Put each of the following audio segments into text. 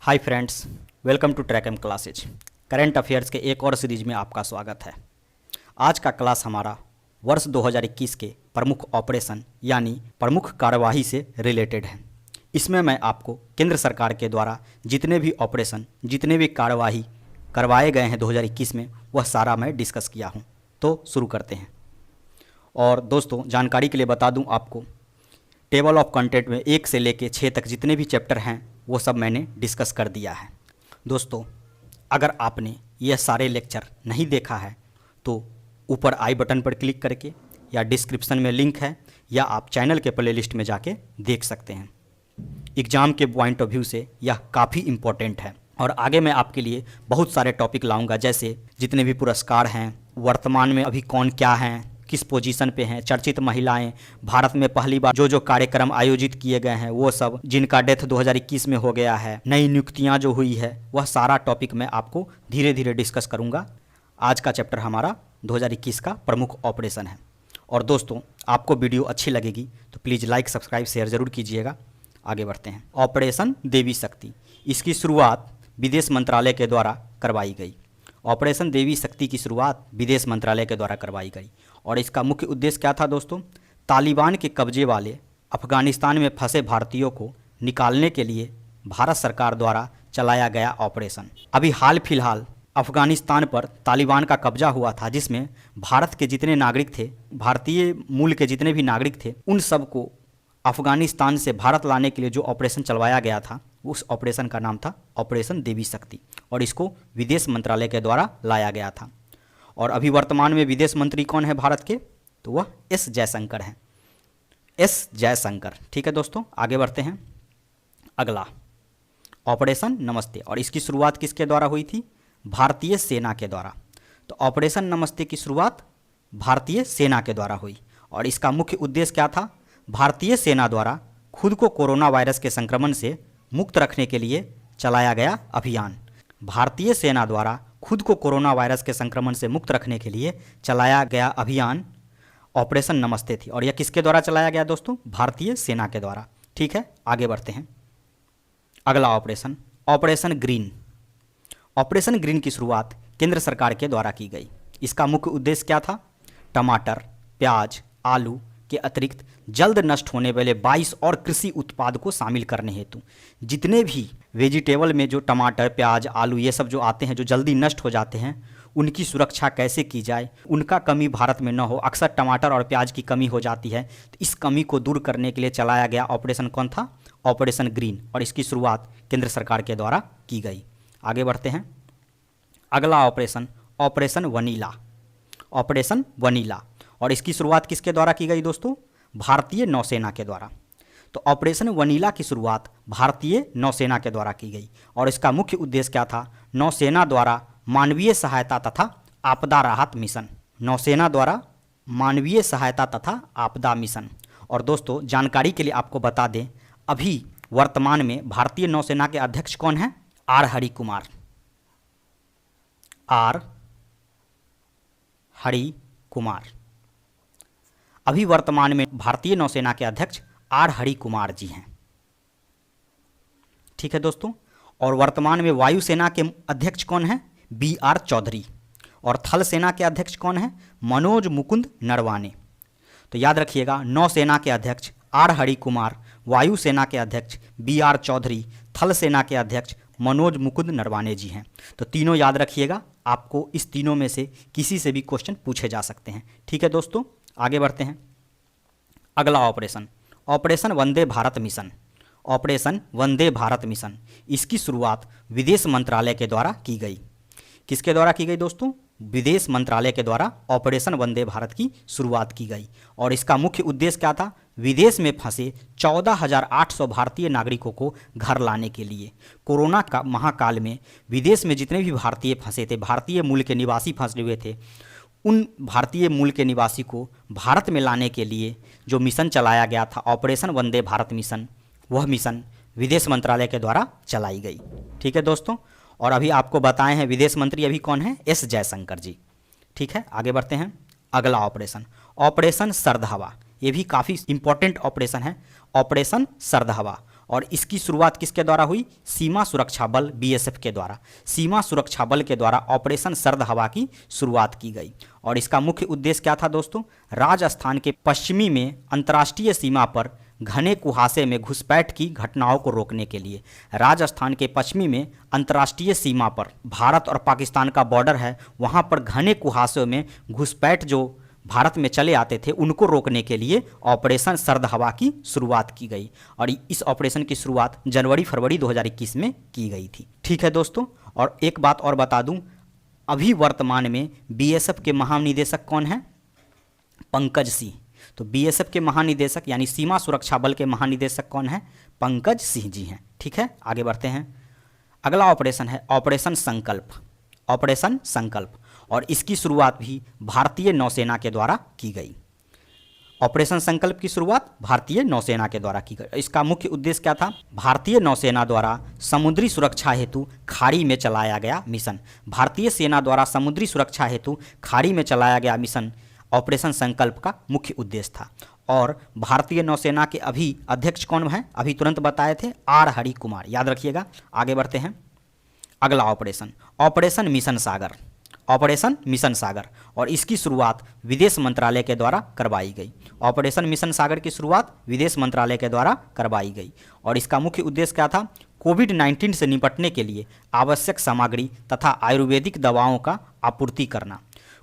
Hi friends, welcome to Track M classes. Current affairs के एक और सीरीज में आपका स्वागत है। आज का क्लास हमारा वर्ष 2021 के प्रमुख ऑपरेशन यानी प्रमुख कार्यवाही से रिलेटेड है। इसमें मैं आपको केंद्र सरकार के द्वारा जितने भी ऑपरेशन, जितने भी कार्यवाही करवाए गए हैं 2021 में, वह सारा मैं डिस्कस किया हूँ। तो शुरू करते हैं। और दोस्तों, जानकारी के लिए बता दूँ आपको, टेबल ऑफ कंटेंट में 1 से लेकर 6 तक जितने भी चैप्टर हैं वो सब मैंने डिस्कस कर दिया है। दोस्तों, अगर आपने यह सारे लेक्चर नहीं देखा है तो ऊपर आई बटन पर क्लिक करके या डिस्क्रिप्शन में लिंक है, या आप चैनल के प्लेलिस्ट में जाके देख सकते हैं। एग्ज़ाम के पॉइंट ऑफ व्यू से यह काफ़ी इम्पोर्टेंट है। और आगे मैं आपके लिए बहुत सारे टॉपिक लाऊंगा, जैसे जितने भी पुरस्कार हैं, वर्तमान में अभी कौन क्या हैं, किस पोजीशन पे हैं, चर्चित महिलाएं, भारत में पहली बार जो कार्यक्रम आयोजित किए गए हैं वो सब, जिनका डेथ 2021 में हो गया है, नई नियुक्तियां जो हुई है, वह सारा टॉपिक मैं आपको धीरे धीरे डिस्कस करूंगा। आज का चैप्टर हमारा 2021 का प्रमुख ऑपरेशन है। और दोस्तों, आपको वीडियो अच्छी लगेगी तो प्लीज़ लाइक, सब्सक्राइब, शेयर ज़रूर कीजिएगा। आगे बढ़ते हैं। ऑपरेशन देवी शक्ति, इसकी शुरुआत विदेश मंत्रालय के द्वारा करवाई गई। ऑपरेशन देवी शक्ति की शुरुआत विदेश मंत्रालय के द्वारा करवाई गई और इसका मुख्य उद्देश्य क्या था दोस्तों? तालिबान के कब्जे वाले अफगानिस्तान में फंसे भारतीयों को निकालने के लिए भारत सरकार द्वारा चलाया गया ऑपरेशन। अभी हाल फिलहाल अफगानिस्तान पर तालिबान का कब्जा हुआ था, जिसमें भारत के जितने नागरिक थे, भारतीय मूल के जितने भी नागरिक थे, उन सबको अफगानिस्तान से भारत लाने के लिए जो ऑपरेशन चलवाया गया था, उस ऑपरेशन का नाम था ऑपरेशन देवी शक्ति और इसको विदेश मंत्रालय के द्वारा लाया गया था। और अभी वर्तमान में विदेश मंत्री कौन है भारत के? तो वह एस जयशंकर हैं। एस जयशंकर। ठीक है दोस्तों, आगे बढ़ते हैं। अगला ऑपरेशन नमस्ते, और इसकी शुरुआत किसके द्वारा हुई थी? भारतीय सेना के द्वारा। तो ऑपरेशन नमस्ते की शुरुआत भारतीय सेना के द्वारा हुई और इसका मुख्य उद्देश्य क्या था? भारतीय सेना द्वारा खुद को कोरोना वायरस के संक्रमण से मुक्त रखने के लिए चलाया गया अभियान। भारतीय सेना द्वारा खुद को कोरोना वायरस के संक्रमण से मुक्त रखने के लिए चलाया गया अभियान ऑपरेशन नमस्ते थी। और यह किसके द्वारा चलाया गया दोस्तों? भारतीय सेना के द्वारा। ठीक है, आगे बढ़ते हैं। अगला operation, operation green. Operation green की शुरुआत केंद्र सरकार के द्वारा की गई। इसका मुख्य उद्देश्य क्या था? टमाटर, प्याज, आलू के अतिरिक्त जल्द नष्ट होने वाले 22 और कृषि उत्पाद को शामिल करने हेतु जितने भी वेजिटेबल में जो टमाटर, प्याज, आलू ये सब जो आते हैं, जो जल्दी नष्ट हो जाते हैं, उनकी सुरक्षा कैसे की जाए, उनका कमी भारत में न हो। अक्सर टमाटर और प्याज की कमी हो जाती है, तो इस कमी को दूर करने के लिए चलाया गया ऑपरेशन कौन था? ऑपरेशन ग्रीन, और इसकी शुरुआत केंद्र सरकार के द्वारा की गई। आगे बढ़ते हैं। अगला operation, operation vanilla. Operation vanilla, और इसकी शुरुआत किसके द्वारा की गई दोस्तों? भारतीय नौसेना के द्वारा। तो ऑपरेशन वनीला की शुरुआत भारतीय नौसेना के द्वारा की गई और इसका मुख्य उद्देश्य क्या था? नौसेना द्वारा मानवीय सहायता तथा आपदा राहत मिशन। नौसेना द्वारा मानवीय सहायता तथा आपदा मिशन। और दोस्तों, जानकारी के लिए आपको बता दें, अभी वर्तमान में भारतीय नौसेना के अध्यक्ष कौन हैं? आर हरि कुमार। आर हरि कुमार। अभी वर्तमान में भारतीय नौसेना के अध्यक्ष आर हरि कुमार जी हैं। ठीक है दोस्तों, और वर्तमान में वायुसेना के अध्यक्ष कौन हैं? B R Chaudhary. और थल सेना के अध्यक्ष कौन हैं? मनोज मुकुंद नरवाने। तो याद रखिएगा, नौसेना के अध्यक्ष आर हरि कुमार, वायुसेना के अध्यक्ष बी आर चौधरी, थल सेना के अध्यक्ष मनोज मुकुंद नरवाने जी हैं। तो तीनों याद रखिएगा, आपको इस तीनों में से किसी से भी क्वेश्चन पूछे जा सकते हैं। ठीक है दोस्तों, आगे बढ़ते हैं। अगला operation, operation Vande Bharat mission. Operation Vande Bharat mission, इसकी शुरुआत विदेश मंत्रालय के द्वारा की गई। किसके द्वारा की गई दोस्तों? विदेश मंत्रालय के द्वारा ऑपरेशन वंदे भारत की शुरुआत की गई और इसका मुख्य उद्देश्य क्या था? विदेश में फंसे 14,800 भारतीय नागरिकों को घर लाने के लिए। कोरोना का महाकाल में विदेश में जितने भी भारतीय फंसे थे, भारतीय मूल के निवासी फंसे हुए थे, उन भारतीय मूल के निवासी को भारत में लाने के लिए जो मिशन चलाया गया था, ऑपरेशन वंदे भारत मिशन, वह मिशन विदेश मंत्रालय के द्वारा चलाई गई। ठीक है दोस्तों, और अभी आपको बताए हैं विदेश मंत्री अभी कौन है? एस जयशंकर जी। ठीक है, आगे बढ़ते हैं। अगला ऑपरेशन, ऑपरेशन सर्द हवा। ये भी काफ़ी इंपॉर्टेंट ऑपरेशन है, ऑपरेशन सर्द हवा। और इसकी शुरुआत किसके द्वारा हुई? सीमा सुरक्षा बल बीएसएफ के द्वारा। सीमा सुरक्षा बल के द्वारा ऑपरेशन सर्द हवा की शुरुआत की गई और इसका मुख्य उद्देश्य क्या था दोस्तों? राजस्थान के पश्चिमी में अंतर्राष्ट्रीय सीमा पर घने कुहासे में घुसपैठ की घटनाओं को रोकने के लिए। राजस्थान के पश्चिमी में अंतर्राष्ट्रीय सीमा पर भारत और पाकिस्तान का बॉर्डर है, वहाँ पर घने कुहासों में घुसपैठ जो भारत में चले आते थे उनको रोकने के लिए ऑपरेशन सर्द हवा की शुरुआत की गई और इस ऑपरेशन की शुरुआत जनवरी-फरवरी 2021 में की गई थी। ठीक है दोस्तों, और एक बात और बता दूं, अभी वर्तमान में बीएसएफ के महानिदेशक कौन हैं? पंकज सिंह। तो बीएसएफ के महानिदेशक यानी सीमा सुरक्षा बल के महानिदेशक कौन हैं? पंकज सिंह जी हैं। ठीक है, आगे बढ़ते हैं। अगला ऑपरेशन है ऑपरेशन संकल्प। ऑपरेशन संकल्प और इसकी शुरुआत भी भारतीय नौसेना के द्वारा की गई। ऑपरेशन संकल्प की शुरुआत भारतीय नौसेना के द्वारा की गई। इसका मुख्य उद्देश्य क्या था? भारतीय नौसेना द्वारा समुद्री सुरक्षा हेतु खाड़ी में चलाया गया मिशन। भारतीय सेना द्वारा समुद्री सुरक्षा हेतु खाड़ी में चलाया गया मिशन ऑपरेशन संकल्प का मुख्य उद्देश्य था। और भारतीय नौसेना के अभी अध्यक्ष कौन हैं? अभी तुरंत बताए थे, आर हरि कुमार। याद रखिएगा। आगे बढ़ते हैं। अगला ऑपरेशन ऑपरेशन मिशन सागर। ऑपरेशन मिशन सागर और इसकी शुरुआत विदेश मंत्रालय के द्वारा करवाई गई। ऑपरेशन मिशन सागर की शुरुआत विदेश मंत्रालय के द्वारा करवाई गई और इसका मुख्य उद्देश्य क्या था? कोविड-19 से निपटने के लिए आवश्यक सामग्री तथा आयुर्वेदिक दवाओं का आपूर्ति करना।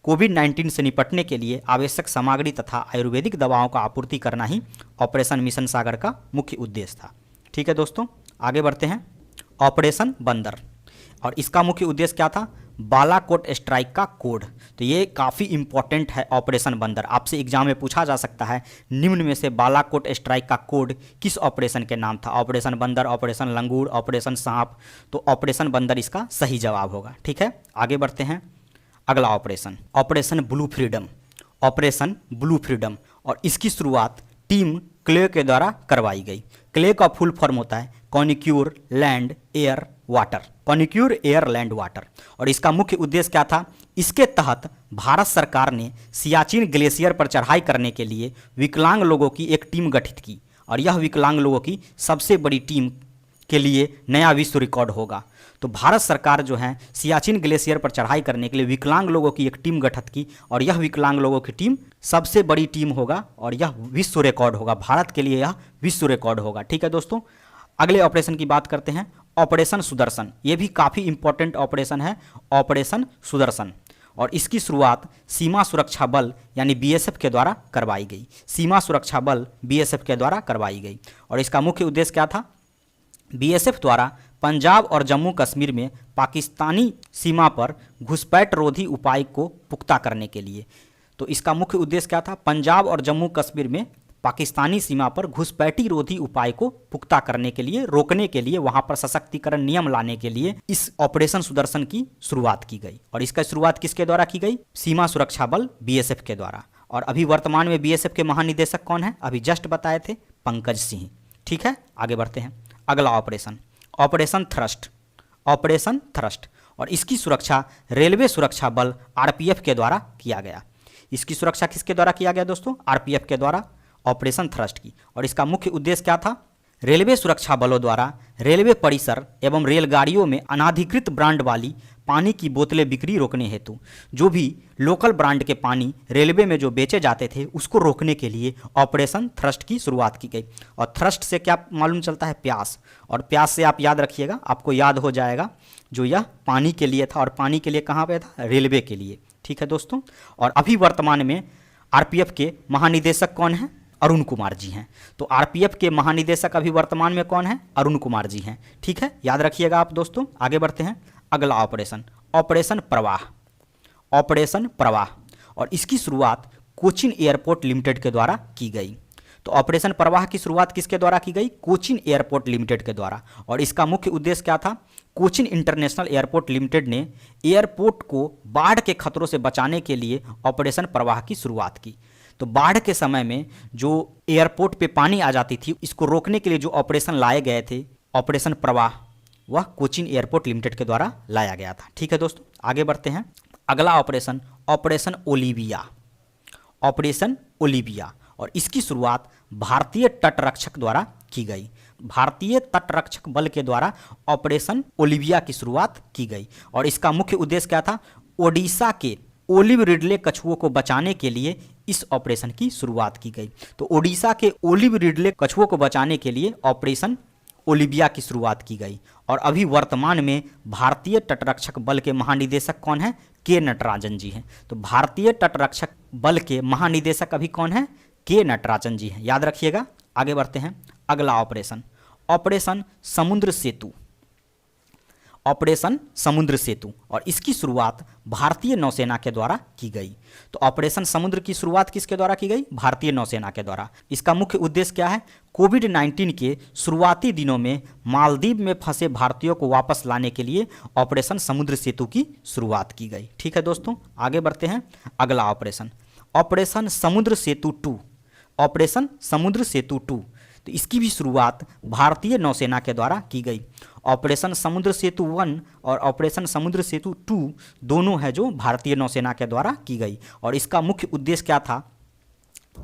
कोविड-19 से निपटने के लिए आवश्यक सामग्री तथा आयुर्वेदिक दवाओं का आपूर्ति करना ही ऑपरेशन मिशन सागर का मुख्य उद्देश्य था। ठीक है दोस्तों, आगे बढ़ते हैं। ऑपरेशन बंदर और इसका मुख्य उद्देश्य क्या था? बालाकोट स्ट्राइक का कोड। तो ये काफ़ी इंपॉर्टेंट है ऑपरेशन बंदर। आपसे एग्जाम में पूछा जा सकता है निम्न में से बालाकोट स्ट्राइक का कोड किस ऑपरेशन के नाम था? ऑपरेशन बंदर, ऑपरेशन लंगूर, ऑपरेशन सांप। तो ऑपरेशन बंदर इसका सही जवाब होगा। ठीक है, आगे बढ़ते हैं। अगला operation operation blue freedom. Operation blue freedom और इसकी शुरुआत टीम क्ले के द्वारा करवाई गई। क्ले का फुल फॉर्म होता है कॉनिक्यूर लैंड एयर वाटर। कॉनिक्यूर एयर लैंड वाटर और इसका मुख्य उद्देश्य क्या था? इसके तहत भारत सरकार ने सियाचिन ग्लेशियर पर चढ़ाई करने के लिए विकलांग लोगों की एक टीम गठित की और यह विकलांग लोगों की सबसे बड़ी टीम के लिए नया विश्व रिकॉर्ड होगा। तो भारत सरकार जो है सियाचिन ग्लेशियर पर चढ़ाई करने के लिए विकलांग लोगों की एक टीम गठित की और यह विकलांग लोगों की टीम सबसे बड़ी टीम होगा और यह विश्व रिकॉर्ड होगा। भारत के लिए यह विश्व रिकॉर्ड होगा। ठीक है दोस्तों, अगले ऑपरेशन की बात करते हैं। ऑपरेशन सुदर्शन। ये भी काफ़ी इंपॉर्टेंट ऑपरेशन है, ऑपरेशन सुदर्शन और इसकी शुरुआत सीमा सुरक्षा बल यानी बीएसएफ के द्वारा करवाई गई। सीमा सुरक्षा बल बीएसएफ के द्वारा करवाई गई और इसका मुख्य उद्देश्य क्या था? बीएसएफ द्वारा पंजाब और जम्मू कश्मीर में पाकिस्तानी सीमा पर घुसपैठ रोधी उपाय को पुख्ता करने के लिए। तो इसका मुख्य उद्देश्य क्या था? पंजाब और जम्मू कश्मीर में पाकिस्तानी सीमा पर घुसपैठी रोधी उपाय को पुख्ता करने के लिए, रोकने के लिए, वहां पर सशक्तिकरण नियम लाने के लिए इस ऑपरेशन सुदर्शन की शुरुआत की गई और इसका शुरुआत किसके द्वारा की गई? सीमा सुरक्षा बल बीएसएफ के द्वारा। और अभी वर्तमान में बीएसएफ के महानिदेशक कौन है? अभी जस्ट बताए थे, पंकज सिंह। ठीक है, आगे बढ़ते हैं। अगला operation operation thrust. Operation thrust और इसकी सुरक्षा रेलवे सुरक्षा बल आरपीएफ के द्वारा किया गया। इसकी सुरक्षा किसके द्वारा किया गया दोस्तों? आरपीएफ के द्वारा ऑपरेशन थ्रस्ट की और इसका मुख्य उद्देश्य क्या था? रेलवे सुरक्षा बलों द्वारा रेलवे परिसर एवं रेलगाड़ियों में अनाधिकृत ब्रांड वाली पानी की बोतलें बिक्री रोकने हेतु जो भी लोकल ब्रांड के पानी रेलवे में जो बेचे जाते थे उसको रोकने के लिए ऑपरेशन थ्रस्ट की शुरुआत की गई। और थ्रस्ट से क्या मालूम चलता है? प्यास। और प्यास से आप याद रखिएगा, आपको याद हो जाएगा जो यह पानी के लिए था और पानी के लिए कहाँ पे था? रेलवे के लिए। ठीक है दोस्तों, और अभी वर्तमान में आरपीएफ के महानिदेशक कौन हैं? अरुण कुमार जी हैं। तो आरपीएफ के महानिदेशक अभी वर्तमान में कौन है? अरुण कुमार जी हैं। ठीक है, याद रखिएगा आप दोस्तों। आगे बढ़ते हैं। अगला ऑपरेशन ऑपरेशन प्रवाह। ऑपरेशन प्रवाह और इसकी शुरुआत कोचिन एयरपोर्ट लिमिटेड के द्वारा की गई। तो ऑपरेशन प्रवाह की शुरुआत किसके द्वारा की गई? कोचिन एयरपोर्ट लिमिटेड के द्वारा और इसका मुख्य उद्देश्य क्या था? कोचिन इंटरनेशनल एयरपोर्ट लिमिटेड ने एयरपोर्ट को बाढ़ के खतरों से बचाने के लिए ऑपरेशन प्रवाह की शुरुआत की। तो बाढ़ के समय में जो एयरपोर्ट पे पानी आ जाती थी, इसको रोकने के लिए जो ऑपरेशन लाए गए थे, ऑपरेशन प्रवाह, वह कोचिन एयरपोर्ट लिमिटेड के द्वारा लाया गया था। ठीक है दोस्तों, आगे बढ़ते हैं। अगला operation operation Olivia. Operation Olivia और इसकी शुरुआत भारतीय तटरक्षक द्वारा की गई। भारतीय तटरक्षक बल के द्वारा ऑपरेशन ओलिविया की शुरुआत की गई और इसका मुख्य उद्देश्य क्या था? ओडिशा के ओलिव रिडले कछुओं को बचाने के लिए इस ऑपरेशन की शुरुआत की गई। तो ओडिशा के ओलिव रिडले कछुओं को बचाने के लिए ऑपरेशन ओलिविया की शुरुआत की गई। और अभी वर्तमान में भारतीय तटरक्षक बल के महानिदेशक कौन है? के नटराजन जी हैं। तो भारतीय तटरक्षक बल के महानिदेशक अभी कौन है? के नटराजन जी हैं, याद रखिएगा। आगे बढ़ते हैं, अगला ऑपरेशन, ऑपरेशन समुद्र सेतु। ऑपरेशन समुद्र सेतु और इसकी शुरुआत भारतीय नौसेना के द्वारा की गई। तो ऑपरेशन समुद्र की शुरुआत किसके द्वारा की गई? भारतीय नौसेना के द्वारा। इसका मुख्य उद्देश्य क्या है? कोविड-19 के शुरुआती दिनों में मालदीव में फंसे भारतीयों को वापस लाने के लिए ऑपरेशन समुद्र सेतु की शुरुआत की गई। ठीक है दोस्तों, आगे बढ़ते हैं, अगला ऑपरेशन, ऑपरेशन समुद्र सेतु 2। ऑपरेशन समुद्र सेतु 2, तो इसकी भी शुरुआत भारतीय नौसेना के द्वारा की गई। ऑपरेशन समुद्र सेतु 1 और ऑपरेशन समुद्र सेतु 2 दोनों है जो भारतीय नौसेना के द्वारा की गई और इसका मुख्य उद्देश्य क्या था?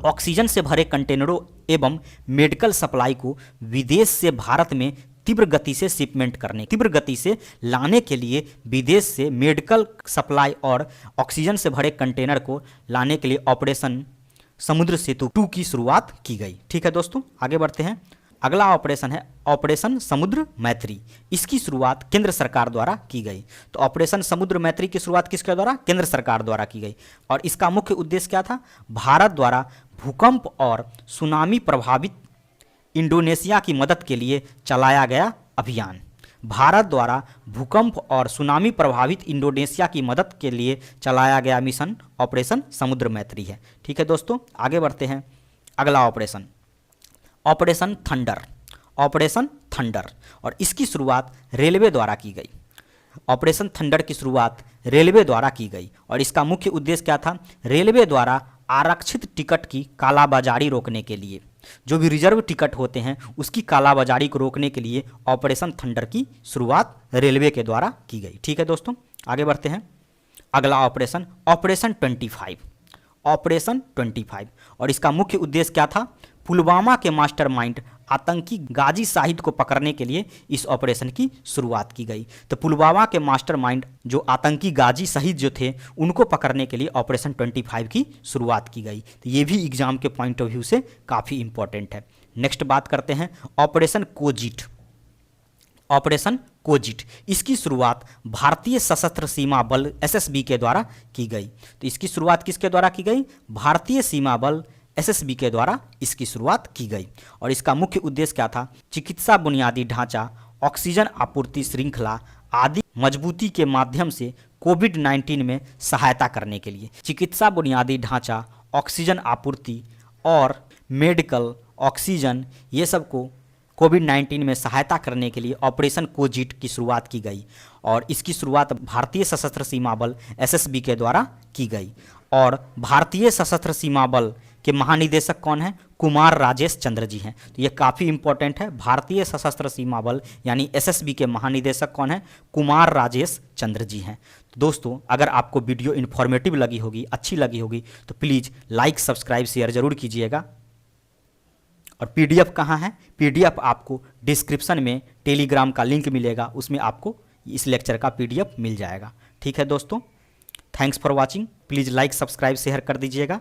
ऑक्सीजन से भरे कंटेनरों एवं मेडिकल सप्लाई को विदेश से भारत में तीव्र गति से शिपमेंट करने, तीव्र गति से लाने के लिए विदेश से मेडिकल सप्लाई और ऑक्सीजन से भरे कंटेनर को लाने के लिए ऑपरेशन समुद्र सेतु 2 की शुरुआत की गई। ठीक है दोस्तों, आगे बढ़ते हैं, अगला ऑपरेशन है ऑपरेशन समुद्र मैत्री। इसकी शुरुआत केंद्र सरकार द्वारा की गई। तो ऑपरेशन समुद्र मैत्री की शुरुआत किसके द्वारा? केंद्र सरकार द्वारा की गई और इसका मुख्य उद्देश्य क्या था? भारत द्वारा भूकंप और सुनामी प्रभावित इंडोनेशिया की मदद के लिए चलाया गया अभियान। भारत द्वारा भूकंप और सुनामी प्रभावित इंडोनेशिया की मदद के लिए चलाया गया मिशन ऑपरेशन समुद्र मैत्री है। ठीक है दोस्तों, आगे बढ़ते हैं, अगला operation, operation thunder. Operation thunder और इसकी शुरुआत रेलवे द्वारा की गई। ऑपरेशन थंडर की शुरुआत रेलवे द्वारा की गई और इसका मुख्य उद्देश्य क्या था? रेलवे द्वारा आरक्षित टिकट की कालाबाजारी रोकने के लिए, जो भी रिजर्व टिकट होते हैं उसकी कालाबाजारी को रोकने के लिए ऑपरेशन थंडर की शुरुआत रेलवे के द्वारा की गई। ठीक है दोस्तों, आगे बढ़ते हैं, अगला ऑपरेशन, ऑपरेशन 25। ऑपरेशन 25 और इसका मुख्य उद्देश्य क्या था? पुलवामा के मास्टरमाइंड आतंकी गाजी साहिद को पकड़ने के लिए इस ऑपरेशन की शुरुआत की गई। तो पुलवामा के मास्टरमाइंड जो आतंकी गाजी शहीद जो थे उनको पकड़ने के लिए ऑपरेशन 25 की शुरुआत की गई। तो ये भी एग्जाम के पॉइंट ऑफ व्यू से काफ़ी इंपॉर्टेंट है। नेक्स्ट बात करते हैं ऑपरेशन कोजिट। ऑपरेशन कोजिट, इसकी शुरुआत भारतीय सशस्त्र सीमा बल एसएसबी के द्वारा की गई। तो इसकी शुरुआत किसके द्वारा की गई? भारतीय सीमा बल एसएसबी के द्वारा इसकी शुरुआत की गई और इसका मुख्य उद्देश्य क्या था? चिकित्सा बुनियादी ढांचा, ऑक्सीजन आपूर्ति श्रृंखला आदि मजबूती के माध्यम से कोविड-19 में सहायता करने के लिए। चिकित्सा बुनियादी ढांचा, ऑक्सीजन आपूर्ति और मेडिकल ऑक्सीजन ये सब को कोविड-19 में सहायता करने के लिए ऑपरेशन कोजिट की शुरुआत की गई और इसकी शुरुआत भारतीय सशस्त्र सीमा बल एसएसबी के द्वारा की गई। और भारतीय सशस्त्र सीमा बल के महानिदेशक कौन है? कुमार राजेश चंद्र जी हैं। तो ये काफ़ी इंपॉर्टेंट है। भारतीय सशस्त्र सीमा बल यानी एसएसबी के महानिदेशक कौन है? कुमार राजेश चंद्र जी हैं। तो दोस्तों, अगर आपको वीडियो इन्फॉर्मेटिव लगी होगी, अच्छी लगी होगी तो प्लीज़ लाइक, सब्सक्राइब, शेयर जरूर कीजिएगा। और पीडीएफ कहाँ है? पीडीएफ आपको डिस्क्रिप्शन में टेलीग्राम का लिंक मिलेगा, उसमें आपको इस लेक्चर का पीडीएफ मिल जाएगा। ठीक है दोस्तों, thanks for watching. Please like, subscribe, share कर दीजिएगा।